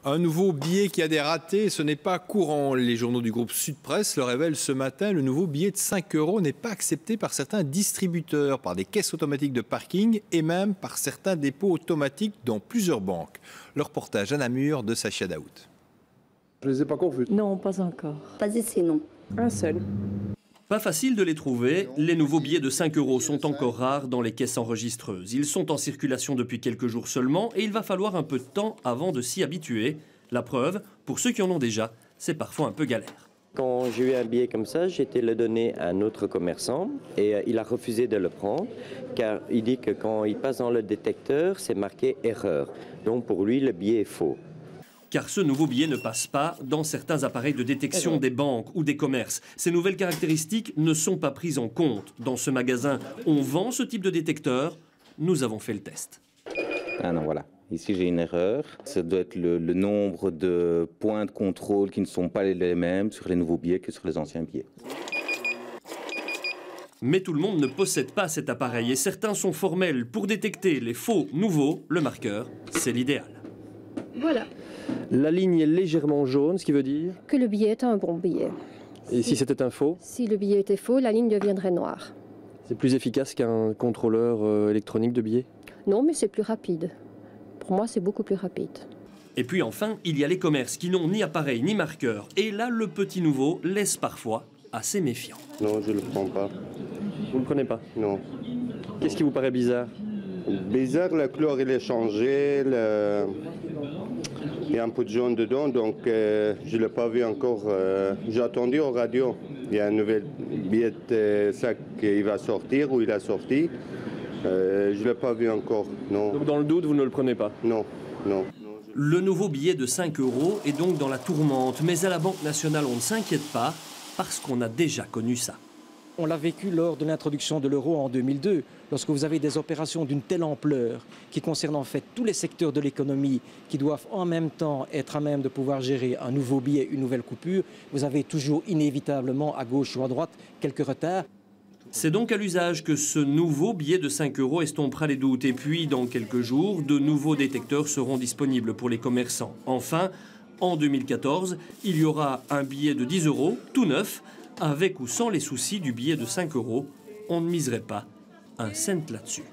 Un nouveau billet qui a des ratés, ce n'est pas courant. Les journaux du groupe Sud Presse le révèlent ce matin. Le nouveau billet de 5 € n'est pas accepté par certains distributeurs, par des caisses automatiques de parking et même par certains dépôts automatiques dans plusieurs banques. Le reportage à Namur de Sacha Daoud. Je ne les ai pas encore vus. Non, pas encore. Pas ici, non. Un seul. Pas facile de les trouver, les nouveaux billets de 5 € sont encore rares dans les caisses enregistreuses. Ils sont en circulation depuis quelques jours seulement et il va falloir un peu de temps avant de s'y habituer. La preuve, pour ceux qui en ont déjà, c'est parfois un peu galère. Quand j'ai eu un billet comme ça, j'ai été le donner à un autre commerçant et il a refusé de le prendre car il dit que quand il passe dans le détecteur, c'est marqué erreur. Donc pour lui, le billet est faux. Car ce nouveau billet ne passe pas dans certains appareils de détection des banques ou des commerces. Ces nouvelles caractéristiques ne sont pas prises en compte. Dans ce magasin, on vend ce type de détecteur. Nous avons fait le test. Ah non, voilà. Ici, j'ai une erreur. Ça doit être le nombre de points de contrôle qui ne sont pas les mêmes sur les nouveaux billets que sur les anciens billets. Mais tout le monde ne possède pas cet appareil et certains sont formels. Pour détecter les faux nouveaux, le marqueur, c'est l'idéal. Voilà. La ligne est légèrement jaune, ce qui veut dire... Que le billet est un bon billet. Et si c'était un faux? Si le billet était faux, la ligne deviendrait noire. C'est plus efficace qu'un contrôleur électronique de billets? Non, mais c'est plus rapide. Pour moi, c'est beaucoup plus rapide. Et puis enfin, il y a les commerces qui n'ont ni appareil ni marqueur. Et là, le petit nouveau laisse parfois assez méfiant. Non, je ne le prends pas. Vous ne le prenez pas? Non. Qu'est-ce qui vous paraît bizarre? Bizarre, la couleur il est changée, il y a un peu de jaune dedans, donc je ne l'ai pas vu encore. J'ai attendu en radio. Il y a un nouvel billet de sac qui va sortir, ou il a sorti. Je ne l'ai pas vu encore, non. Donc dans le doute, vous ne le prenez pas? Non, non. Le nouveau billet de 5 € est donc dans la tourmente. Mais à la Banque nationale, on ne s'inquiète pas, parce qu'on a déjà connu ça. On l'a vécu lors de l'introduction de l'euro en 2002, lorsque vous avez des opérations d'une telle ampleur qui concernent en fait tous les secteurs de l'économie qui doivent en même temps être à même de pouvoir gérer un nouveau billet, une nouvelle coupure. Vous avez toujours inévitablement à gauche ou à droite quelques retards. C'est donc à l'usage que ce nouveau billet de 5 € estompera les doutes. Et puis, dans quelques jours, de nouveaux détecteurs seront disponibles pour les commerçants. Enfin, en 2014, il y aura un billet de 10 €, tout neuf, avec ou sans les soucis du billet de 5 €, on ne miserait pas un cent là-dessus.